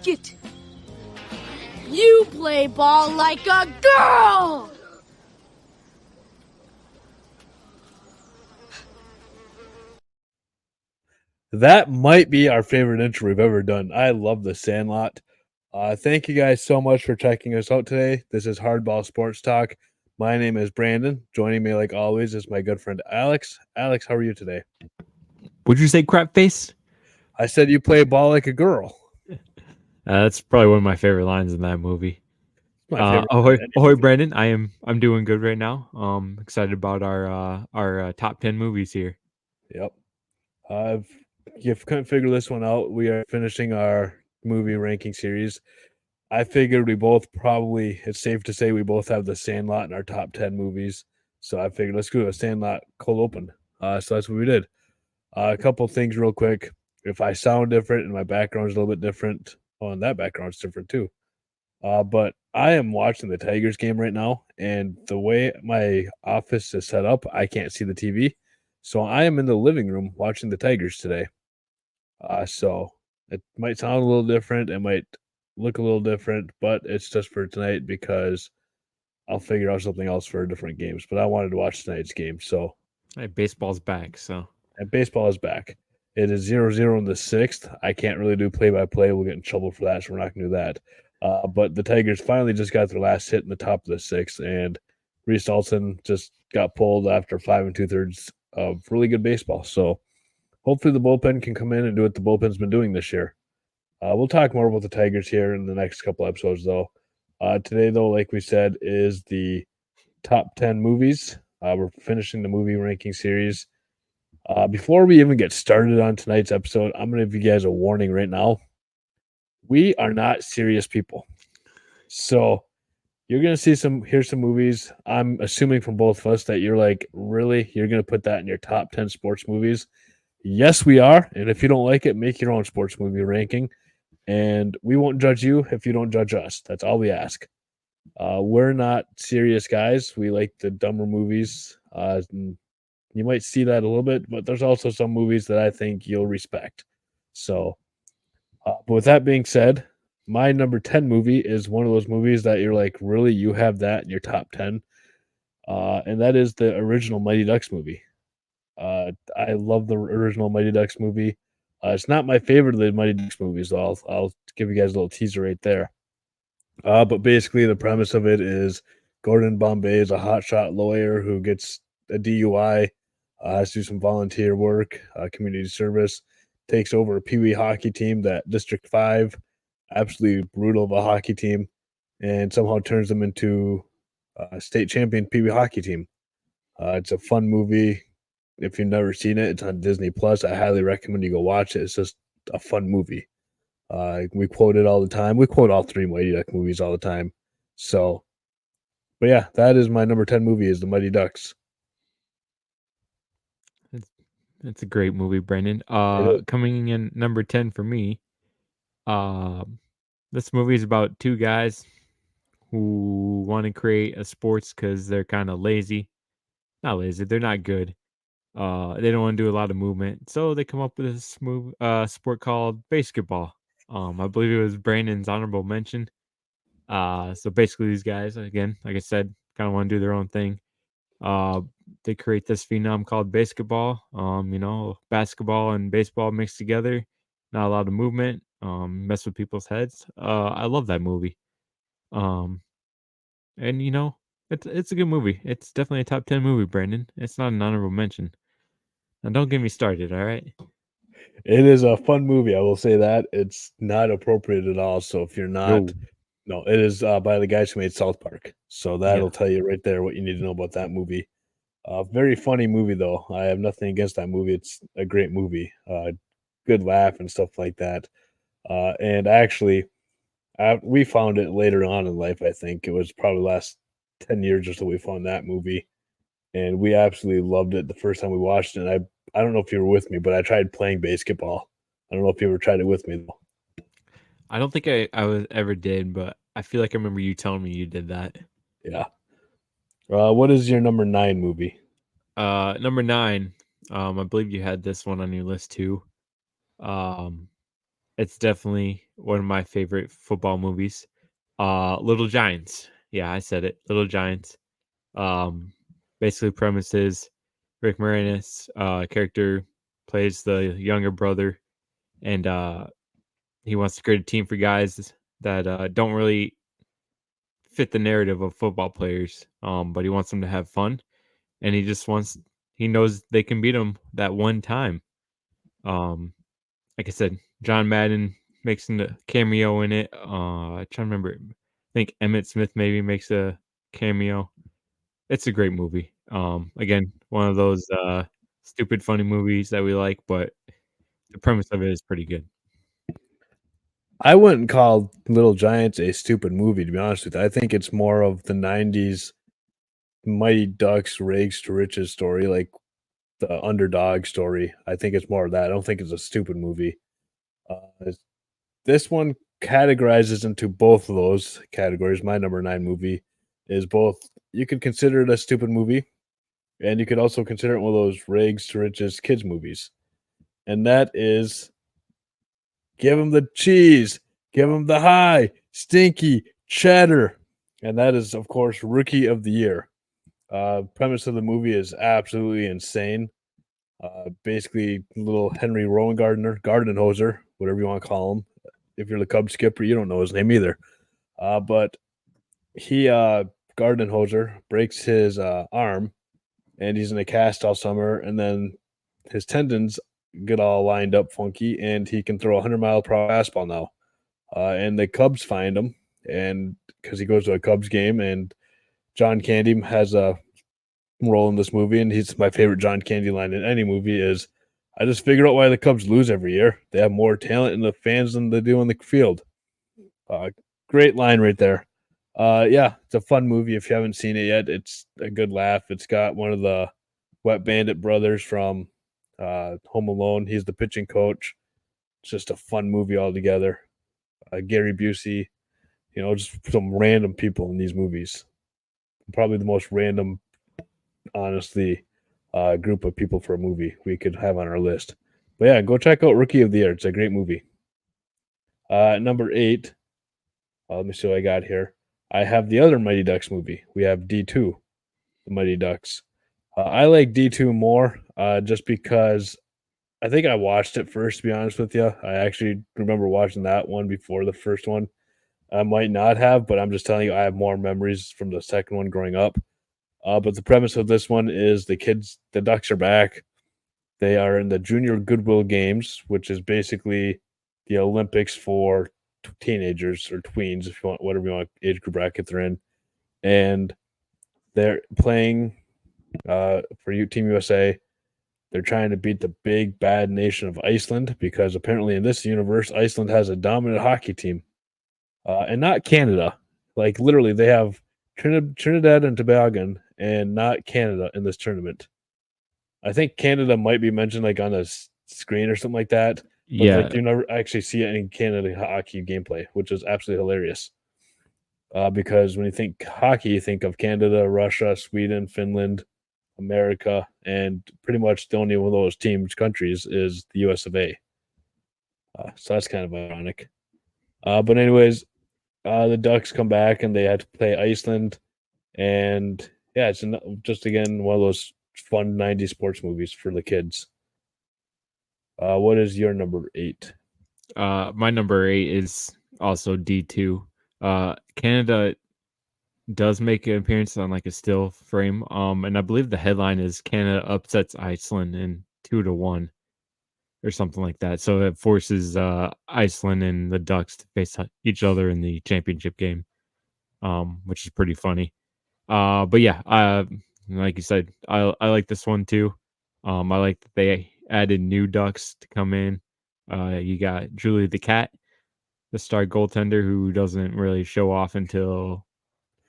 like it. You play ball like a girl. That might be our favorite intro we've ever done. I love The Sandlot. Thank you guys so much for checking us out today. This is Hardball Sports Talk. My name is Brandon. Joining me, like always, is my good friend Alex. Alex, how are you today? Would you say crap face? I said you play ball like a girl. That's probably one of my favorite lines in that movie. My favorite. Ahoy, Brandon! I'm doing good right now. Excited about our top 10 movies here. Yep. If you couldn't figure this one out, we are finishing our movie ranking series. I figured we both it's safe to say we both have The Sandlot in our top 10 movies. So I figured let's do a Sandlot cold open. So that's what we did. A couple things real quick. If I sound different and my background's a little bit different, and that background's different too. But I am watching the Tigers game right now, and the way my office is set up, I can't see the TV. So I am in the living room watching the Tigers today. So it might sound a little different. It might look a little different, but it's just for tonight because I'll figure out something else for different games. But I wanted to watch tonight's game. So Hey, baseball's back, so and baseball is back. It is 0-0 in the sixth. I can't really do play-by-play. We'll get in trouble for that, so we're not going to do that. But the Tigers finally just got their last hit in the top of the sixth, and Reese Alton just got pulled after 5 2/3 of really good baseball. So hopefully the bullpen can come in and do what the bullpen's been doing this year. We'll talk more about the Tigers here in the next couple episodes, though. Today, though, like we said, is the top 10 movies. We're finishing the movie ranking series. Before we even get started on tonight's episode, I'm going to give you guys a warning right now. We are not serious people. So you're going to hear some movies. I'm assuming from both of us that you're like, really? You're going to put that in your top 10 sports movies? Yes, we are. And if you don't like it, make your own sports movie ranking. And we won't judge you if you don't judge us. That's all we ask. We're not serious guys. We like the dumber movies. You might see that a little bit, but there's also some movies that I think you'll respect. So, but with that being said, my number 10 movie is one of those movies that you're like, really, you have that in your top 10? And that is the original Mighty Ducks movie. I love the original Mighty Ducks movie. It's not my favorite of the Mighty Ducks movies, so I'll give you guys a little teaser right there. But basically, the premise of it is Gordon Bombay is a hotshot lawyer who gets a DUI, has to do some volunteer work, community service, takes over a Pee Wee hockey team, that District 5, absolutely brutal of a hockey team, and somehow turns them into a state champion Pee Wee hockey team. It's a fun movie. If you've never seen it, it's on Disney Plus. I highly recommend you go watch it. It's just a fun movie. We quote it all the time. We quote all three Mighty Duck movies all the time. So, but yeah, that is my number 10 movie is The Mighty Ducks. it's a great movie, Brandon. Coming in number 10 for me. This movie is about two guys who want to create a sports because they're kind of lazy. Not lazy, they're not good. They don't want to do a lot of movement, so they come up with this sport called basketball. I believe it was Brandon's honorable mention. So basically, these guys, again, like I said, kind of want to do their own thing. They create this phenom called basketball. Basketball and baseball mixed together. Not a lot of movement. Mess with people's heads. I love that movie. And it's a good movie. It's definitely a top 10 movie, Brandon. It's not an honorable mention. Now, don't get me started, all right? It is a fun movie. I will say that. It's not appropriate at all. So if you're not, no, it is by the guys who made South Park. So that'll tell you right there what you need to know about that movie. Very funny movie, though. I have nothing against that movie. It's a great movie. Good laugh and stuff like that. And actually, we found it later on in life. I think it was probably last 10 years or so we found that movie, and we absolutely loved it the first time we watched it. And I don't know if you were with me, but I tried playing basketball. I don't know if you ever tried it with me though. I don't think I was ever did, but I feel like I remember you telling me you did that. Yeah. What is your number 9 movie? Number 9. I believe you had this one on your list too. It's definitely one of my favorite football movies. Little Giants. Yeah, I said it. Little Giants. Basically premise is Rick Moranis character plays the younger brother, and he wants to create a team for guys that don't really fit the narrative of football players, but he wants them to have fun, and he knows they can beat him that one time. Like I said, John Madden makes a cameo in it. I'm trying to remember. I think Emmett Smith maybe makes a cameo. It's a great movie. Again, one of those stupid funny movies that we like, but the premise of it is pretty good. I wouldn't call Little Giants a stupid movie, to be honest with you. I think it's more of the 90s Mighty Ducks rags to riches story, like the underdog story. I think it's more of that. I don't think it's a stupid movie. This one categorizes into both of those categories. My number 9 movie is both. You could consider it a stupid movie, and you could also consider it one of those rags to riches kids movies. And that is Give 'em the cheese, give 'em the high, stinky cheddar. And that is, of course, Rookie of the Year. Premise of the movie is absolutely insane. Basically, little Henry Gardenhoser, whatever you want to call him. If you're the Cubs skipper, you don't know his name either. But he, Gardenhoser, breaks his arm, and he's in a cast all summer, and then his tendons get all lined up funky, and he can throw a 100-mile-per-hour fastball now. And the Cubs find him, and because he goes to a Cubs game, and John Candy has a role in this movie, and he's my favorite John Candy line in any movie is, I just figure out why the Cubs lose every year. They have more talent in the fans than they do on the field. Great line right there. Yeah, it's a fun movie. If you haven't seen it yet, it's a good laugh. It's got one of the Wet Bandit brothers from Home Alone. He's the pitching coach. It's just a fun movie altogether. Gary Busey, just some random people in these movies. Probably the most random, honestly, group of people for a movie we could have on our list. But yeah, go check out Rookie of the Year. It's a great movie. Number 8. Let me see what I got here. I have the other Mighty Ducks movie. We have D2, the Mighty Ducks. I like D2 more just because I think I watched it first, to be honest with you. I actually remember watching that one before the first one. I might not have, but I'm just telling you, I have more memories from the second one growing up. But the premise of this one is the Ducks are back. They are in the Junior Goodwill Games, which is basically the Olympics for teenagers or tweens, if you want, whatever you want age group bracket they're in. And they're playing for Team USA. They're trying to beat the big bad nation of Iceland, because apparently in this universe, Iceland has a dominant hockey team. And not Canada. Like literally, they have Trinidad and Tobago and not Canada in this tournament. I think Canada might be mentioned like on a screen or something like that. But Yeah, like you never actually see it in Canada hockey gameplay, which is absolutely hilarious. Because when you think hockey, you think of Canada, Russia, Sweden, Finland, America, and pretty much the only one of those countries is the US of A. So that's kind of ironic. But anyways, the Ducks come back and they had to play Iceland. And yeah, it's just, again, one of those fun 90s sports movies for the kids. What is your number 8? my number 8 is also D2. Canada does make an appearance on like a still frame. And I believe the headline is Canada upsets Iceland in 2-1 or something like that. So it forces Iceland and the Ducks to face each other in the championship game, which is pretty funny. But yeah, like you said, I like this one too. I like that they added new Ducks to come in. You got Julie the Cat, the star goaltender, who doesn't really show off until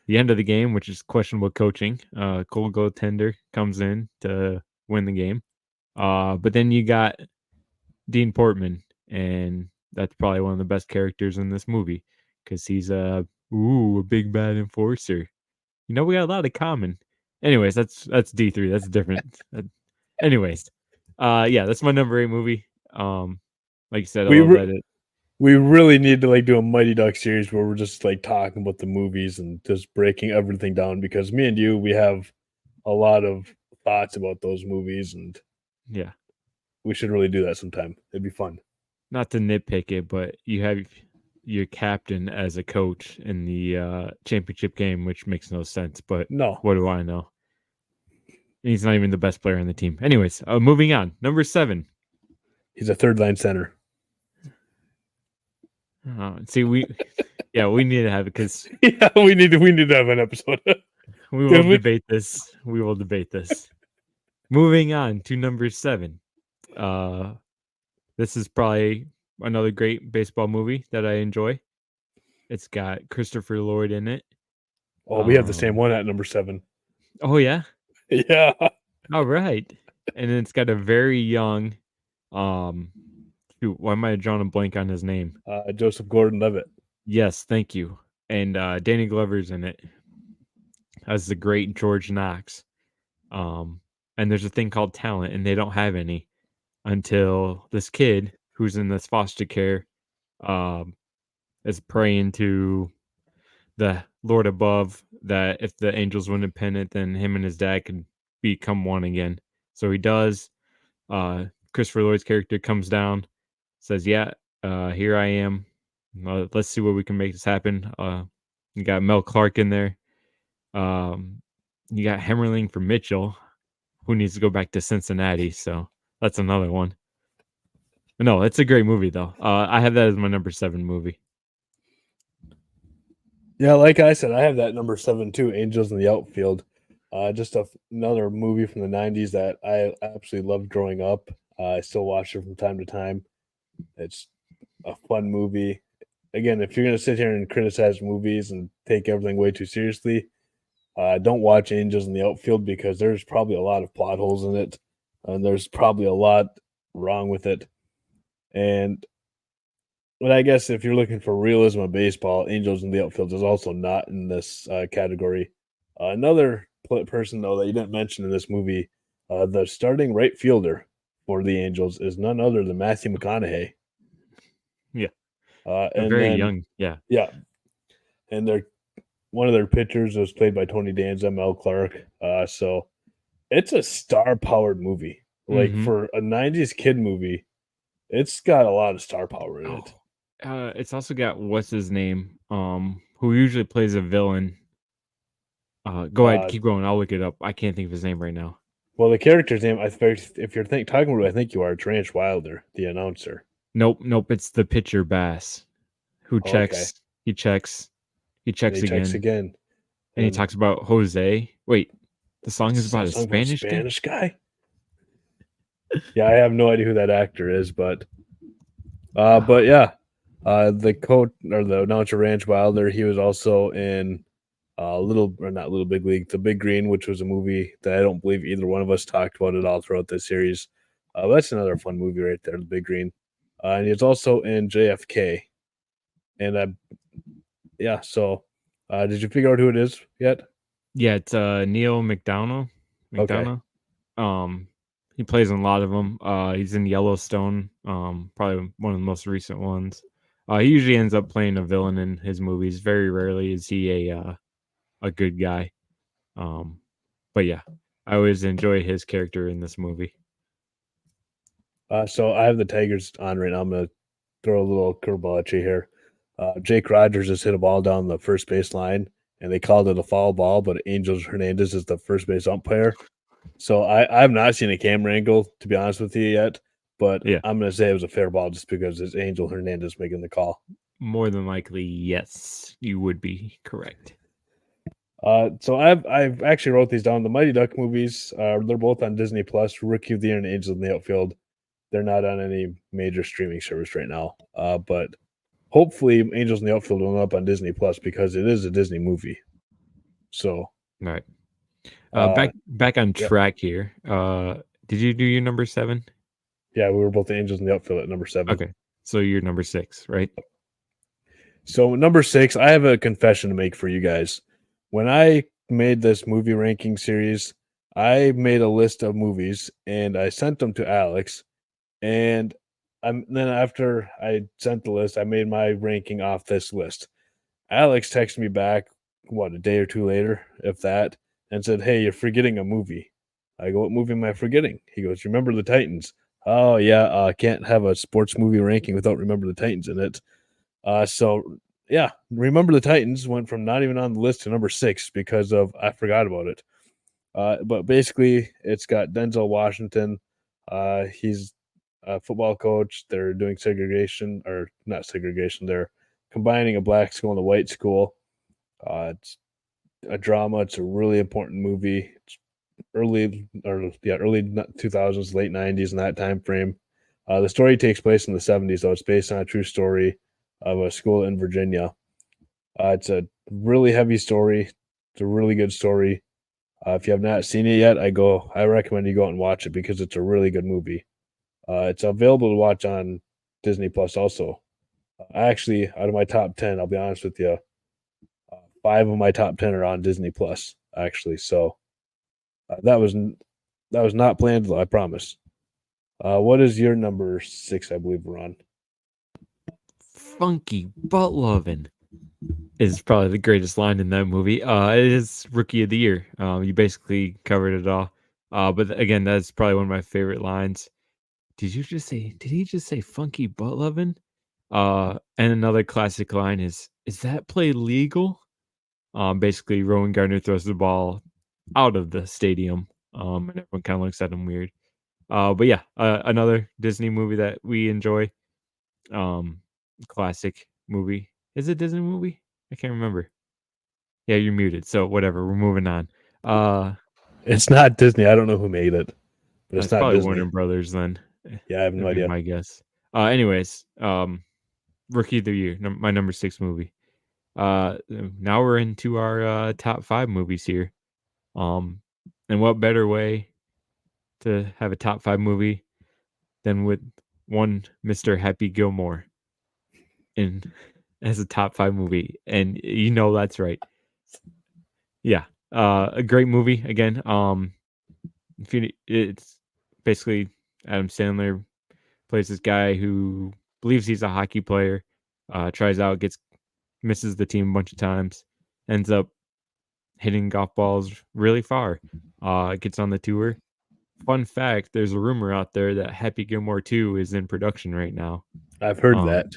the end of the game, which is questionable coaching. Cool goaltender comes in to win the game. But then you got Dean Portman, and that's probably one of the best characters in this movie because he's a big bad enforcer. We got a lot of common. Anyways, that's D3. That's different. Anyways, yeah, that's my number 8 movie. Like you said, I love that We really need to like do a Mighty Duck series where we're just like talking about the movies and just breaking everything down because me and you, we have a lot of thoughts about those movies and Yeah. we should really do that sometime. It'd be fun. Not to nitpick it, but you have your captain as a coach in the championship game, which makes no sense. But No, what do I know? He's not even the best player on the team. Anyways, moving on. Number 7. he's a third line center. See, we need to have it because Yeah, we need to have an episode. we will debate this. We will debate this. Moving on to number 7. This is probably another great baseball movie that I enjoy. It's got Christopher Lloyd in it. Oh, we have the same one at number 7. Oh yeah. Yeah. All right. And it's got a very young, shoot, why am I drawing a blank on his name? Joseph Gordon-Levitt. Yes, thank you. And Danny Glover's in it as the great George Knox. And there's a thing called talent, and they don't have any until this kid who's in this foster care is praying to the Lord above that if the angels win a pennant, then him and his dad can become one again. So he does. Christopher Lloyd's character comes down, says, "Yeah, here I am. Let's see what we can make this happen." You got Mel Clark in there. You got Hemmerling for Mitchell, who needs to go back to Cincinnati. So that's another one. No, it's a great movie though. I have that as my number 7 movie. Yeah, like I said, I have that number 7 too, Angels in the Outfield. Just another movie from the 90s that I absolutely loved growing up. I still watch it from time to time. It's a fun movie. Again, if you're going to sit here and criticize movies and take everything way too seriously, don't watch Angels in the Outfield because there's probably a lot of plot holes in it, and there's probably a lot wrong with it. But I guess if you're looking for realism of baseball, Angels in the Outfield is also not in this category. Another person, though, that you didn't mention in this movie, the starting right fielder for the Angels is none other than Matthew McConaughey. Yeah. And very young. Yeah. Yeah. And one of their pitchers was played by Tony Danza, Mel Clark. So it's a star-powered movie. Like for a 90s kid movie, it's got a lot of star power in it. It's also got what's his name, who usually plays a villain. Go ahead, keep going. I'll look it up. I can't think of his name right now. Well, the character's name, if you're talking about, I think you are, it's Ranch Wilder, the announcer. Nope. It's the pitcher Bass, who checks. Okay. He checks again. And he talks about Jose. Wait, the song is about a Spanish guy. Yeah, I have no idea who that actor is, but yeah, the coach or the announcer Ranch Wilder, he was also in not Big League, The Big Green, which was a movie that I don't believe either one of us talked about at all throughout this series. That's another fun movie right there, The Big Green. And he's also in JFK. And so did you figure out who it is yet? Yeah, it's Neil McDonough. Okay. He plays in a lot of them. He's in Yellowstone, probably one of the most recent ones. He usually ends up playing a villain in his movies. Very rarely is he a good guy. But yeah, I always enjoy his character in this movie. So I have the Tigers on right now. I'm going to throw a little curveball at you here. Jake Rogers just hit a ball down the first base line, and they called it a foul ball, but Angels Hernandez is the first base umpire. So I have not seen a camera angle, to be honest with you, yet. But yeah. I'm going to say it was a fair ball just because it's Angel Hernandez making the call. More than likely, yes, you would be correct. So I've actually wrote these down. The Mighty Duck movies, they're both on Disney Plus. Rookie of the Year and Angels in the Outfield. They're not on any major streaming service right now. But hopefully Angels in the Outfield will end up on Disney Plus because it is a Disney movie. So all right. Back on track here. Did you do your number 7? Yeah, we were both the Angels in the Outfield at number 7. Okay, so you're number 6, right? So number 6, I have a confession to make for you guys. When I made this movie ranking series, I made a list of movies and I sent them to Alex. And then after I sent the list, I made my ranking off this list. Alex texted me back, what, a day or two later, if that, and said, "Hey, you're forgetting a movie." I go, "What movie am I forgetting?" He goes, "Remember the Titans." Oh yeah, can't have a sports movie ranking without Remember the Titans in it. So yeah, Remember the Titans went from not even on the list to number 6 because of I forgot about it. But basically, it's got Denzel Washington. He's a football coach. They're doing segregation, or not segregation. They're combining a black school and a white school. It's a drama. It's a really important movie. It's early 2000s, late 90s in that time frame. The story takes place in the 70s, though. It's based on a true story of a school in Virginia. It's a really heavy story. It's a really good story. If you have not seen it yet, I recommend you go out and watch it because it's a really good movie. It's available to watch on Disney Plus also. Actually, out of my top 10, I'll be honest with you, 5 of my top 10 are on Disney Plus, actually. So that was not planned, though, I promise. What is your number 6, I believe we're on? Funky butt lovin' is probably the greatest line in that movie. It is Rookie of the Year. You basically covered it all. But again, that's probably one of my favorite lines. Did he just say funky butt lovin'? And another classic line is that play legal? Basically Rowan Gardner throws the ball out of the stadium. And everyone kind of looks at him weird. But yeah, another Disney movie that we enjoy. Classic movie. Is it a Disney movie? I can't remember. Yeah, you're muted. So whatever, we're moving on. It's not Disney. I don't know who made it, but it's It's not probably Disney. Warner Brothers then. Yeah, I have no That'd be idea. my guess. Anyways, Rookie of the Year, my number 6 movie. Now we're into our top 5 movies here. And what better way to have a top 5 movie than with one Mr. Happy Gilmore in as a top 5 movie, and you know that's right. Yeah, a great movie again. It's basically Adam Sandler plays this guy who believes he's a hockey player, tries out, misses the team a bunch of times, ends up hitting golf balls really far, gets on the tour. Fun fact, there's a rumor out there that Happy Gilmore 2 is in production right now. I've heard Um, that.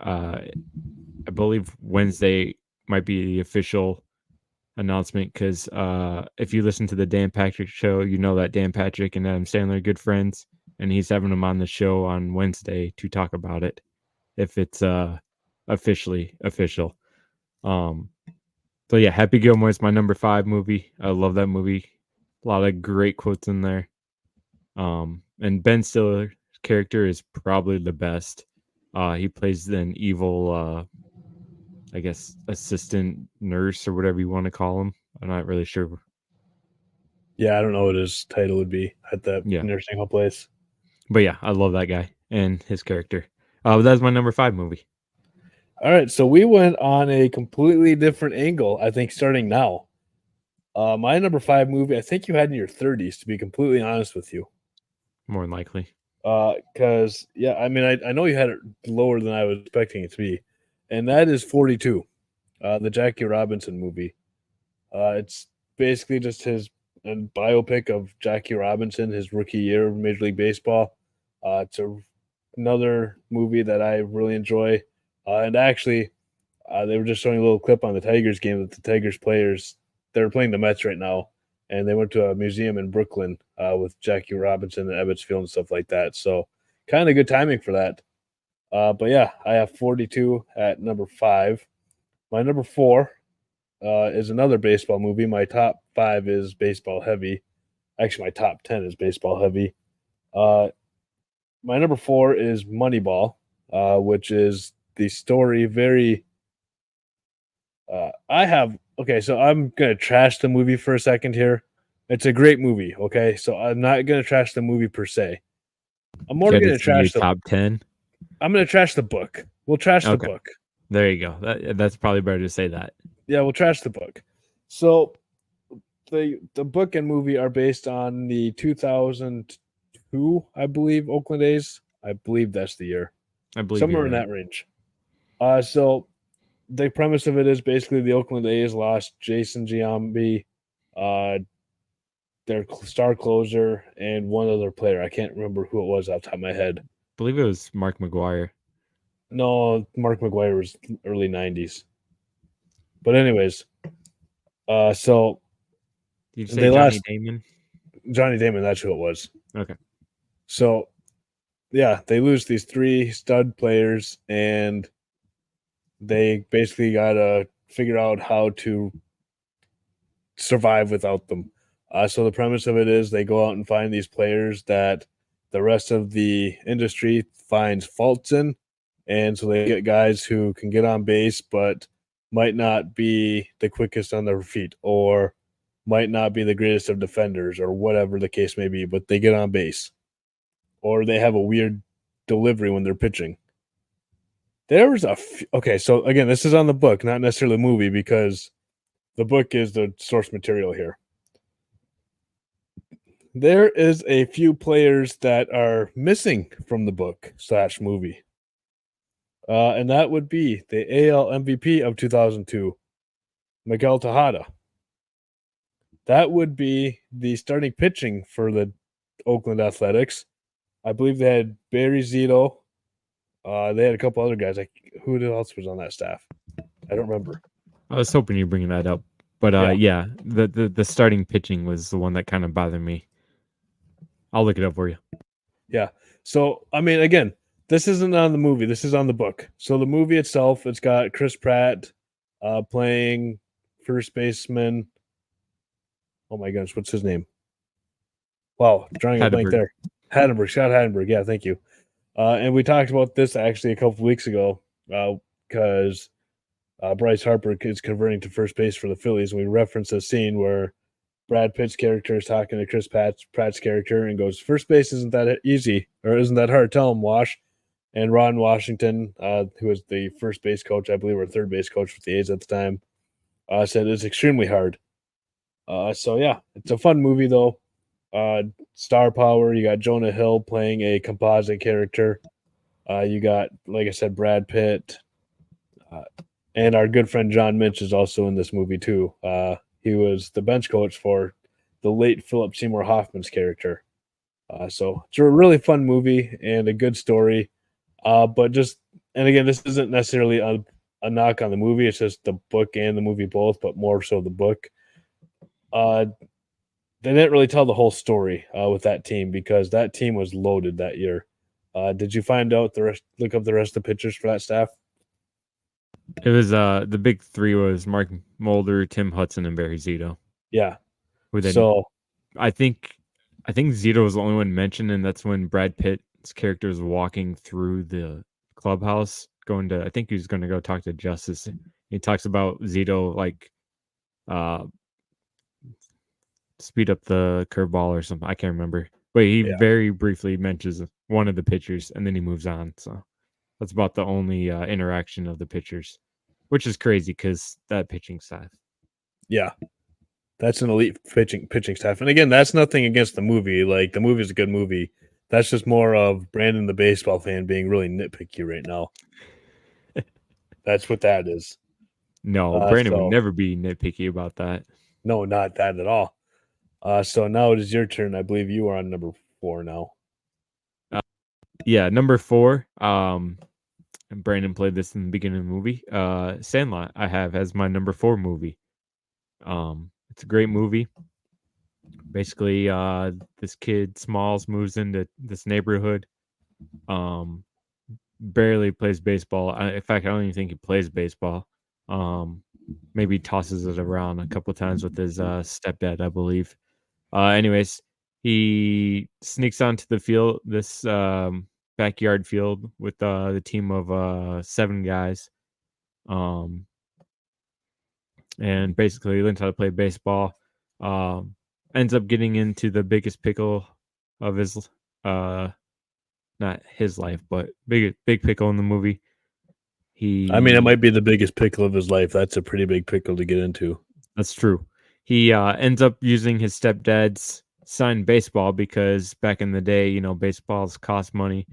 I believe Wednesday might be the official announcement because if you listen to the Dan Patrick show, you know that Dan Patrick and Adam Sandler are good friends, and he's having them on the show on Wednesday to talk about it if it's officially official. So yeah, Happy Gilmore is my number 5 movie. I love that movie. A lot of great quotes in there. And Ben Stiller's character is probably the best. He plays an evil I guess assistant nurse or whatever you want to call him. I'm not really sure. Yeah, I don't know what his title would be at the nursing home place. But yeah, I love that guy and his character. But that's my number 5 movie. All right, so we went on a completely different angle, I think, starting now. My number 5 movie, I think you had in your 30s, to be completely honest with you. More than likely. Because, yeah, I mean, I know you had it lower than I was expecting it to be, and that is 42, the Jackie Robinson movie. It's basically just his biopic of Jackie Robinson, his rookie year of Major League Baseball. It's another movie that I really enjoy. And actually, they were just showing a little clip on the Tigers game that the Tigers players, they're playing the Mets right now, and they went to a museum in Brooklyn with Jackie Robinson and Ebbets Field and stuff like that. So kind of good timing for that. But yeah, I have 42 at number 5. My number 4 is another baseball movie. My top 5 is baseball heavy. Actually, my top 10 is baseball heavy. My number 4 is Moneyball, which is the story very so I'm gonna trash the movie for a second here. It's a great movie, okay? So I'm not gonna trash the movie per se. I'm more gonna trash the top 10. I'm gonna trash the book. We'll trash the book. There you go. That's probably better to say that. Yeah, we'll trash the book. So the book and movie are based on the 2002, I believe, Oakland A's I believe that's the year. I believe Somewhere you're in right. that range. So the premise of it is basically the Oakland A's lost Jason Giambi, uh, their star closer, and one other player. I can't remember who it was off the top of my head. I believe it was Mark McGuire. No, Mark McGuire was early 90s. But anyways, so Did you they say Johnny lost Damon? Johnny Damon, that's who it was. Okay. So yeah, they lose these 3 stud players, and they basically gotta figure out how to survive without them. So the premise of it is they go out and find these players that the rest of the industry finds faults in, and so they get guys who can get on base but might not be the quickest on their feet, or might not be the greatest of defenders, or whatever the case may be, but they get on base, or they have a weird delivery when they're pitching. There was okay, so again, this is on the book, not necessarily the movie, because the book is the source material here. There is a few players that are missing from the book / movie. And that would be the AL MVP of 2002, Miguel Tejada. That would be the starting pitching for the Oakland Athletics. I believe they had Barry Zito. They had a couple other guys. Who else was on that staff? I don't remember. I was hoping you'd bring that up. But yeah, the starting pitching was the one that kind of bothered me. I'll look it up for you. Yeah. So, I mean, again, this isn't on the movie. This is on the book. So the movie itself, it's got Chris Pratt playing first baseman. Oh my goodness, what's his name? Wow, drawing a blank there. Hattenberg, Scott Hattenberg. Yeah, thank you. And we talked about this actually a couple weeks ago because Bryce Harper is converting to first base for the Phillies. And we referenced a scene where Brad Pitt's character is talking to Chris Pratt's character and goes, "First base isn't that easy, or isn't that hard? Tell him, Wash." And Ron Washington, who was the first base coach, I believe, or third base coach with the A's at the time, said it's extremely hard. So yeah, it's a fun movie though. Star power. You got Jonah Hill playing a composite character. You got, like I said, Brad Pitt, and our good friend John Minch is also in this movie too. He was the bench coach for the late Philip Seymour Hoffman's character. So it's a really fun movie and a good story. But just, and again, this isn't necessarily a knock on the movie. It's just the book and the movie both, but more so the book. They didn't really tell the whole story with that team because that team was loaded that year. Did you find out look up the rest of the pitchers for that staff? It was the big 3 was Mark Mulder, Tim Hudson, and Barry Zito. Yeah. So I think Zito was the only one mentioned, and that's when Brad Pitt's character was walking through the clubhouse, I think he was going to go talk to Justice. He talks about Zito like speed up the curveball or something. I can't remember, but he very briefly mentions one of the pitchers, and then he moves on. So that's about the only interaction of the pitchers, which is crazy because that pitching staff. Yeah, that's an elite pitching staff. And again, that's nothing against the movie. Like, the movie is a good movie. That's just more of Brandon, the baseball fan, being really nitpicky right now. That's what that is. No, Brandon would never be nitpicky about that. No, not that at all. So now it is your turn. I believe you are on number 4 now. Yeah, number 4. Brandon played this in the beginning of the movie. Sandlot, I have as my number 4 movie. It's a great movie. Basically, this kid Smalls moves into this neighborhood. Barely plays baseball. In fact, I don't even think he plays baseball. Maybe tosses it around a couple of times with his stepdad, I believe. Anyways, he sneaks onto the field, this backyard field with the team of 7 guys. And basically learns how to play baseball. Ends up getting into the biggest pickle of his not his life, but big pickle in the movie. I mean, it might be the biggest pickle of his life. That's a pretty big pickle to get into. That's true. He ends up using his stepdad's signed baseball because back in the day, baseballs cost money.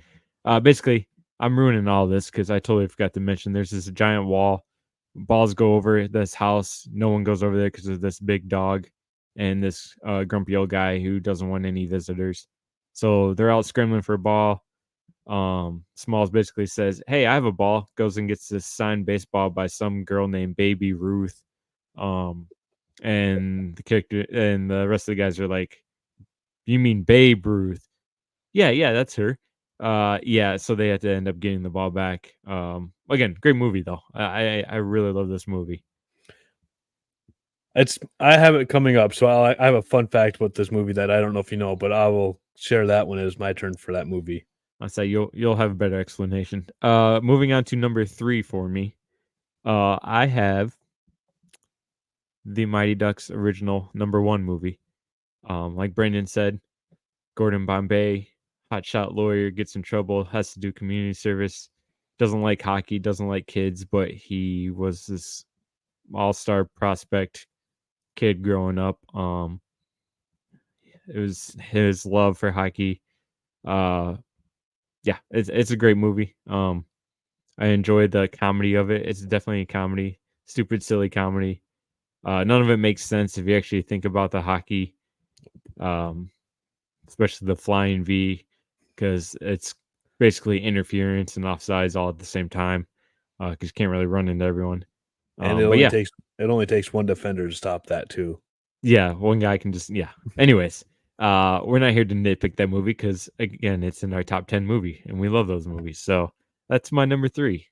Basically, I'm ruining all this because I totally forgot to mention there's this giant wall. Balls go over this house. No one goes over there because of this big dog and this grumpy old guy who doesn't want any visitors. So they're out scrambling for a ball. Smalls basically says, "Hey, I have a ball." Goes and gets this signed baseball by some girl named Baby Ruth. And the character and the rest of the guys are like, "You mean Babe Ruth?" Yeah, that's her. Yeah, so they had to end up getting the ball back. Again, great movie though. I really love this movie. I have it coming up, so I have a fun fact about this movie that I don't know if you know, but I will share that when it is my turn for that movie. I'll say you'll have a better explanation. Moving on to number 3 for me. I have the Mighty Ducks original number 1 movie. Like Brendan said, Gordon Bombay, hotshot lawyer, gets in trouble, has to do community service, doesn't like hockey, doesn't like kids, but he was this all-star prospect kid growing up. It was his love for hockey. Yeah, it's a great movie. I enjoyed the comedy of it. It's definitely a comedy, stupid, silly comedy. None of it makes sense if you actually think about the hockey, especially the flying V, because it's basically interference and offsides all at the same time. Because you can't really run into everyone. And it only takes one defender to stop that too. Yeah, one guy can just Anyways, we're not here to nitpick that movie because again, it's in our top 10 movie, and we love those movies. So that's my number 3.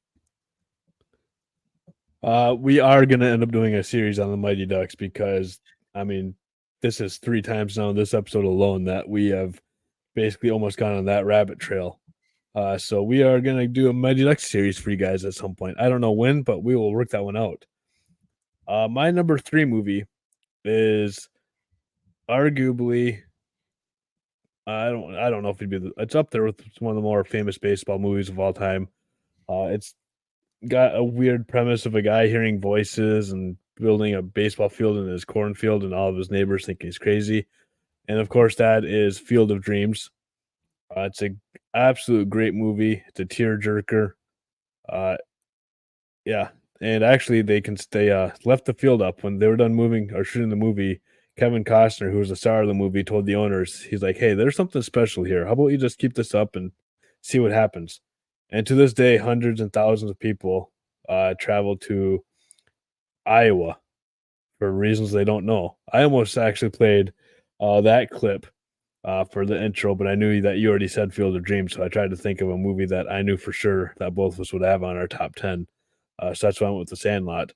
We are gonna end up doing a series on the Mighty Ducks because I mean, this is 3 times now in this episode alone that we have basically almost gone on that rabbit trail. So we are gonna do a Mighty Ducks series for you guys at some point. I don't know when, but we will work that one out. My number 3 movie is arguably I don't know if it'd be it's up there with one of the more famous baseball movies of all time. It's got a weird premise of a guy hearing voices and building a baseball field in his cornfield, and all of his neighbors think he's crazy. And of course, that is Field of Dreams. It's a absolute great movie. It's a tearjerker. Yeah, and actually, they left the field up when they were done moving or shooting the movie. Kevin Costner, who was the star of the movie, told the owners, he's like, "Hey, there's something special here. How about you just keep this up and see what happens?" And to this day, hundreds and thousands of people travel to Iowa for reasons they don't know. I almost actually played that clip for the intro, but I knew that you already said Field of Dreams, so I tried to think of a movie that I knew for sure that both of us would have on our top 10. So that's why I went with The Sandlot.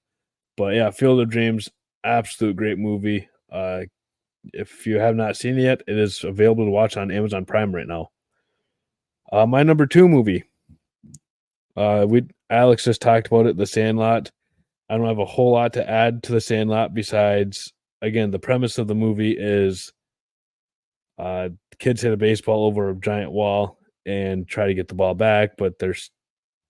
But yeah, Field of Dreams, absolute great movie. If you have not seen it yet, it is available to watch on Amazon Prime right now. My number 2 movie. Alex just talked about it, The Sandlot. I don't have a whole lot to add to The Sandlot besides, again, the premise of the movie is kids hit a baseball over a giant wall and try to get the ball back, but there's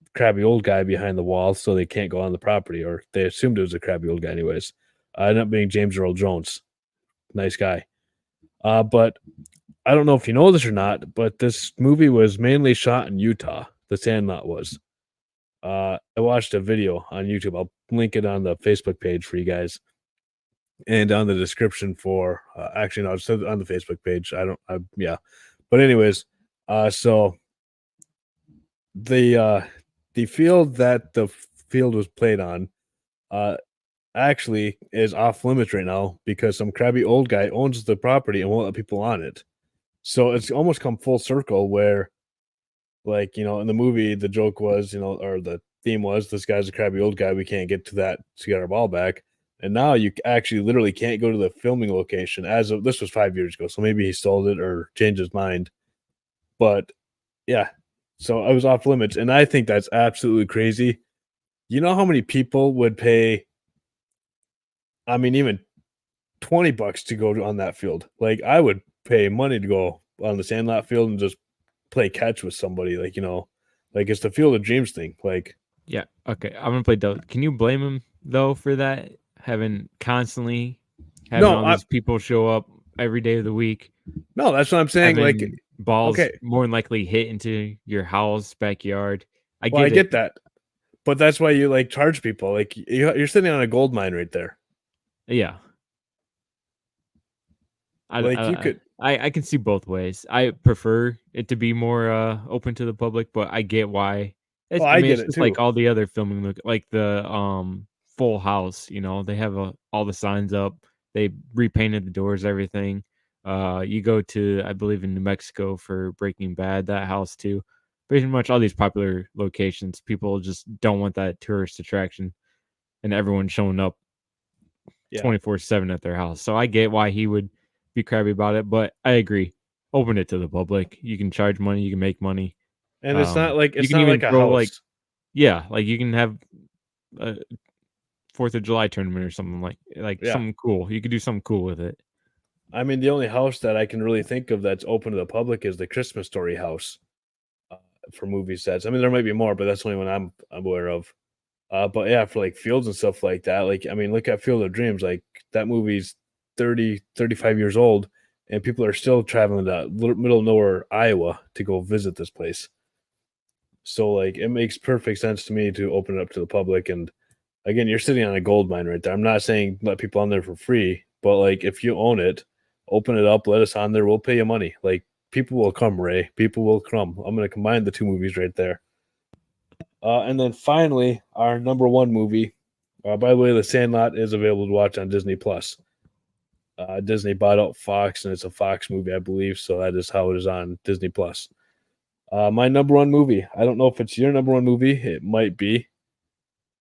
a crabby old guy behind the wall, so they can't go on the property, or they assumed it was a crabby old guy anyways. Ended up being James Earl Jones. Nice guy. But I don't know if you know this or not, but this movie was mainly shot in Utah. The Sandlot was. I watched a video on YouTube. I'll link it on the Facebook page for you guys, and on the description for. Actually, no, it's on the Facebook page. But anyways, so the field that the field was played on, actually is off limits right now because some crabby old guy owns the property and won't let people on it. So it's almost come full circle where, like, in the movie, the joke was, or the theme was, this guy's a crabby old guy. We can't get to that to get our ball back. And now you actually literally can't go to the filming location this was 5 years ago. So maybe he sold it or changed his mind. But yeah, so I was off limits. And I think that's absolutely crazy. You know how many people would pay, even $20 to go on that field? Like, I would pay money to go on the Sandlot field and just play catch with somebody, like it's the Field of Dreams thing. Like, yeah, okay, I'm gonna play Doug. Can you blame him though for that? Having all these people show up every day of the week. No, that's what I'm saying. Like, balls Okay, more than likely hit into your house, backyard. I well, I get it. get that, but that's why you like charge people. Like you're sitting on a gold mine right there. Yeah. I Like you I could. I can see both ways. I prefer it to be more open to the public, but I get why. Oh, It's I I mean, get it's it just like too. all the other filming like the Full House, they have all the signs up. They repainted the doors, everything. You go to I believe in New Mexico for Breaking Bad, that house too. Pretty much all these popular locations, people just don't want that tourist attraction and everyone showing up Yeah, 24/7 at their house. So I get why he would be crabby about it, but I agree. Open it to the public. You can charge money, you can make money. and it's not like You it's can not even like a throw like house. yeah, like you can have a 4th of July tournament or something like Yeah, something cool. You could do something cool with it. I mean the only house that I can really think of that's open to the public is the Christmas Story house uh, for movie sets. I mean there might be more, but that's the only one I'm aware of. But yeah, for like fields and stuff like that, like I mean, look at Field of Dreams. Like that movie's 35 years old, and people are still traveling to middle of nowhere, Iowa, to go visit this place. So like, it makes perfect sense to me to open it up to the public. And again, you're sitting on a gold mine right there. I'm not saying let people on there for free, but like if you own it, open it up, let us on there. We'll pay you money. Like people will come, Ray. People will come. I'm gonna combine the two movies right there. And then finally, our number one movie. By the way, The Sandlot is available to watch on Disney Plus. Disney bought out Fox, and it's a Fox movie, I believe. So that is how it is on Disney Plus. My number one movie. I don't know if it's your number one movie. It might be.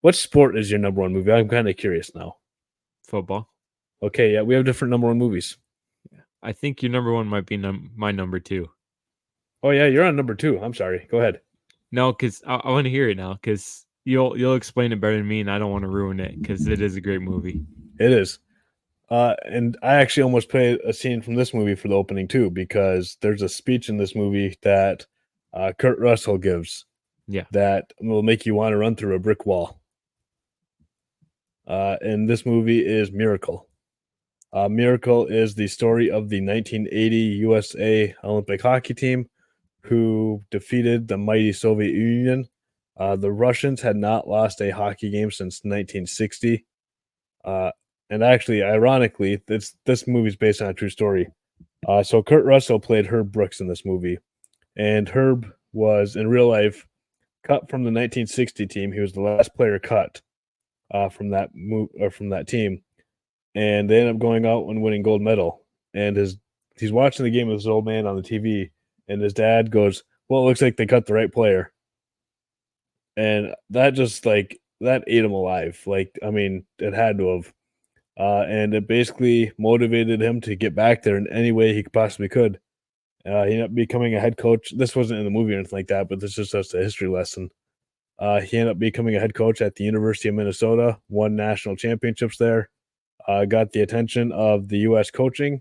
What sport is your number one movie? I'm kind of curious now. Football. Okay, yeah, we have different number one movies. I think your number 1 might be my number 2. Oh yeah, you're on number two. I'm sorry. Go ahead. No, because I want to hear it now because you'll explain it better than me, and I don't want to ruin it because it is a great movie. It is. And I actually almost played a scene from this movie for the opening too, because there's a speech in this movie that Kurt Russell gives Yeah. that will make you want to run through a brick wall. And this movie is Miracle. Miracle is the story of the 1980 USA Olympic hockey team who defeated the mighty Soviet Union. The Russians had not lost a hockey game since 1960. And actually, ironically, this movie is based on a true story. So Kurt Russell played Herb Brooks in this movie, and Herb was in real life cut from the 1960 team. He was the last player cut from that team, and they ended up going out and winning gold medal. And he's watching the game with his old man on the TV, and his dad goes, "Well, it looks like they cut the right player," and that just like that ate him alive. Like I mean, it had to have. And it basically motivated him to get back there in any way he possibly could. He ended up becoming a head coach. This wasn't in the movie or anything like that, but this is just a history lesson. He ended up becoming a head coach at the University of Minnesota, won national championships there, got the attention of the U.S. coaching,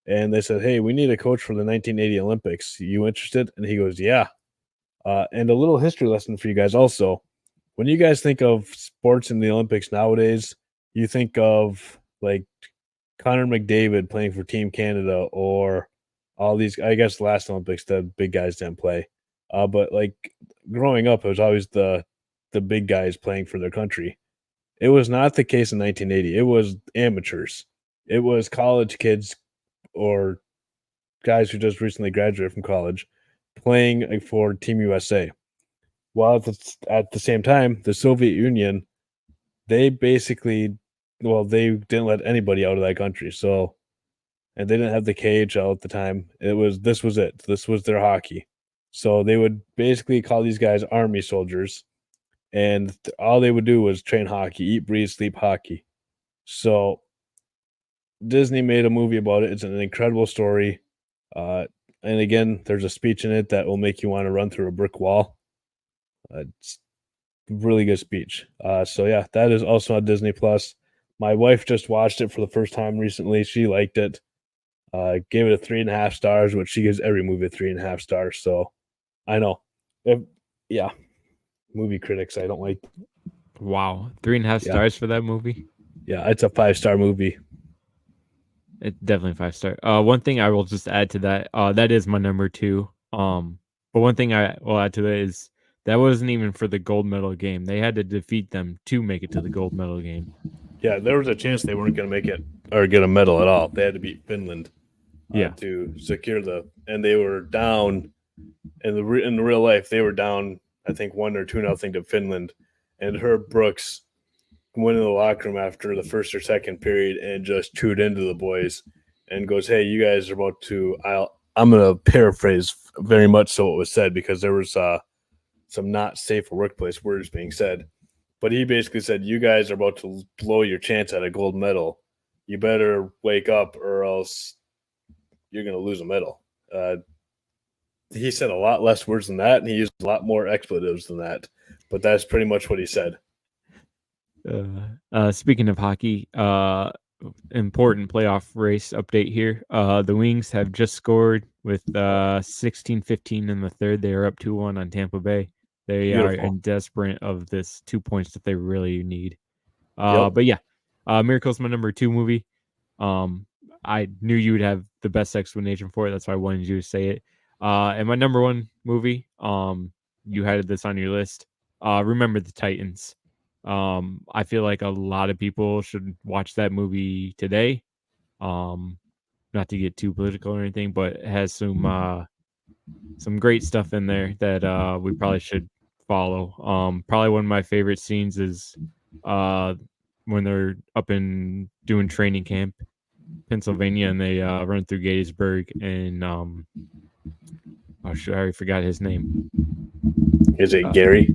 and they said, "Hey, we need a coach for the 1980 Olympics. You interested?" And he goes, "Yeah." And a little history lesson for you guys also. When you guys think of sports in the Olympics nowadays, you think of like Connor McDavid playing for Team Canada or all these. I guess the last Olympics the big guys didn't play, but like growing up, it was always the big guys playing for their country. It was not the case in 1980. It was amateurs. It was college kids or guys who just recently graduated from college playing for Team USA. While at the same time, the Soviet Union, they basically, well, they didn't let anybody out of that country. So, and they didn't have the KHL at the time. This was it. This was their hockey. So they would basically call these guys army soldiers, and all they would do was train hockey, eat, breathe, sleep hockey. So Disney made a movie about it. It's an incredible story. And again, there's a speech in it that will make you want to run through a brick wall. It's really good speech. So yeah, that is also on Disney Plus. My wife just watched it for the first time recently. She liked it. Gave it a 3.5 stars, which she gives every movie a 3.5 stars. So I know. Yeah. Movie critics, I don't like. Wow. 3.5 Yeah. stars for that movie? Yeah, it's a 5-star movie. It's definitely 5 star. One thing I will just add to that, that is my number 2. But one thing I will add to that is that wasn't even for the gold medal game. They had to defeat them to make it to the gold medal game. Yeah, there was a chance they weren't going to make it or get a medal at all. They had to beat Finland Yeah. to secure and they were down in the real life. They were down, I think 1 or 2-0 to Finland, and Herb Brooks went in the locker room after the first or second period and just chewed into the boys and goes, "Hey, you guys are about to." I'm going to paraphrase very much so what was said because there was some not safe for workplace words being said. But he basically said, "You guys are about to blow your chance at a gold medal. You better wake up or else you're going to lose a medal." He said a lot less words than that, and he used a lot more expletives than that. But that's pretty much what he said. Speaking of hockey, important playoff race update here. The Wings have just scored with 16-15 in the third. They are up 2-1 on Tampa Bay. They are in desperate of this 2 points that they really need. But yeah, Miracle's my number 2 movie. I knew you would have the best explanation for it. That's why I wanted you to say it. And my number 1 movie, you had this on your list. Remember the Titans. I feel like a lot of people should watch that movie today. Not to get too political or anything, but it has some great stuff in there that we probably should follow. Probably one of my favorite scenes is when they're up in doing training camp, Pennsylvania, and they run through Gettysburg, and oh shit, I already forgot his name. Is it Gary?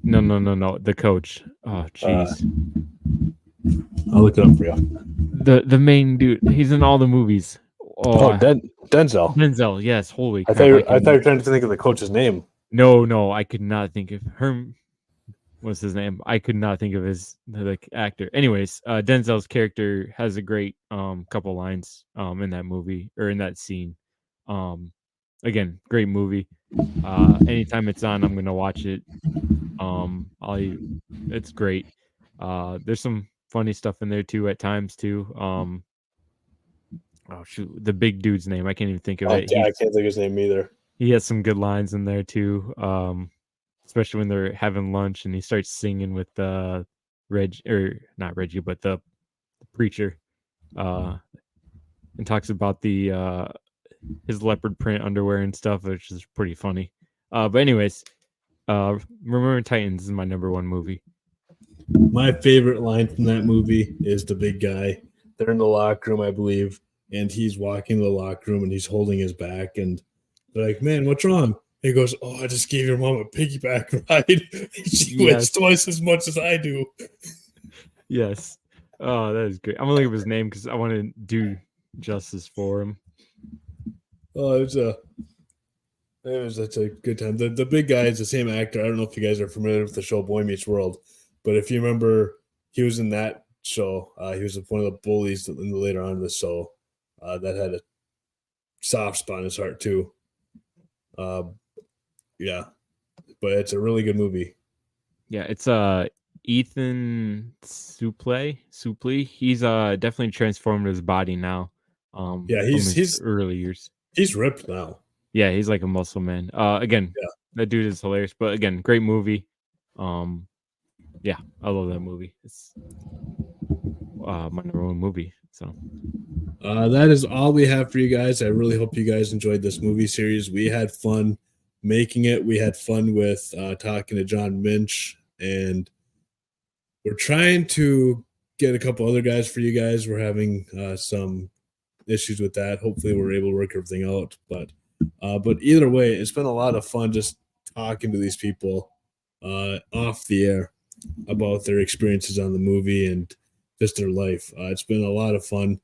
No. The coach. Oh, jeez. I'll look it up for you. The main dude. He's in all the movies. Denzel. Denzel. Yes. Holy crap! I thought you were trying to think of the coach's name. No. I could not think of Herm. What's his name? I could not think of his actor. Anyways, Denzel's character has a great couple lines in that movie or in that scene. Again, great movie. Anytime it's on, I'm gonna watch it. It's great. There's some funny stuff in there too at times too. Oh shoot, the big dude's name, I can't even think of it. I can't think of his name either. He has some good lines in there too. Especially when they're having lunch and he starts singing with not Reggie, but the preacher. And talks about his leopard print underwear and stuff, which is pretty funny. But anyways, Remember Titans is my number 1 movie. My favorite line from that movie is the big guy. They're in the locker room, I believe, and he's walking the locker room and he's holding his back, and they're like, "Man, what's wrong?" He goes, "Oh, I just gave your mom a piggyback ride. She weighs twice as much as I do." Yes. Oh, that is great. I'm gonna look up his name because I want to do justice for him. Oh, it was such a good time. The big guy is the same actor. I don't know if you guys are familiar with the show Boy Meets World, but if you remember, he was in that show. He was one of the bullies later on in the show that had a soft spot in his heart too. Yeah, but it's a really good movie. Yeah, it's Ethan Suplee. He's definitely transformed his body now. Yeah, he's early years. He's ripped now. Yeah, he's like a muscle man. Again, that dude is hilarious. But again, great movie. Yeah, I love that movie. It's my number 1 movie. So that is all we have for you guys. I really hope you guys enjoyed this movie series. We had fun making it. We had fun with talking to John Minch, and we're trying to get a couple other guys for you guys. We're having some issues with that. Hopefully we're able to work everything out, but either way, it's been a lot of fun just talking to these people off the air about their experiences on the movie and just their life. It's been a lot of fun.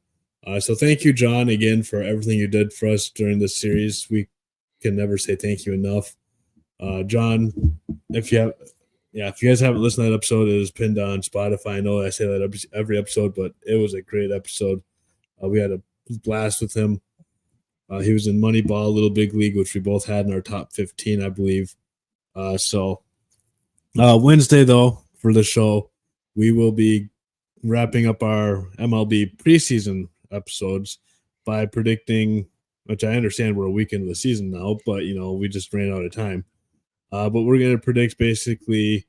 So thank you, John, again for everything you did for us during this series. We can never say thank you enough. John, if you guys haven't listened to that episode, it is pinned on Spotify. I know I say that every episode, but it was a great episode. We had a blast with him. He was in Moneyball, Little Big League, which we both had in our top 15, I believe. So Wednesday, though, for the show, we will be wrapping up our MLB preseason episodes by predicting, which I understand we're a week into the season now, but, we just ran out of time. But we're going to predict basically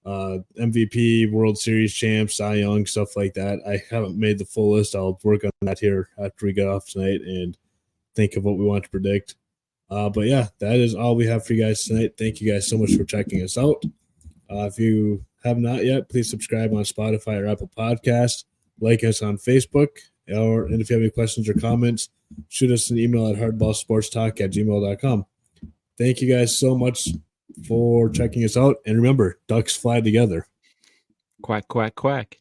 MVP, World Series champs, Cy Young, stuff like that. I haven't made the full list. I'll work on that here after we get off tonight and think of what we want to predict. But yeah, that is all we have for you guys tonight. Thank you guys so much for checking us out. If you have not yet, please subscribe on Spotify or Apple Podcasts. Like us on Facebook. And if you have any questions or comments, shoot us an email at hardballsportstalk@gmail.com. Thank you guys so much for checking us out. And remember, ducks fly together. Quack, quack, quack.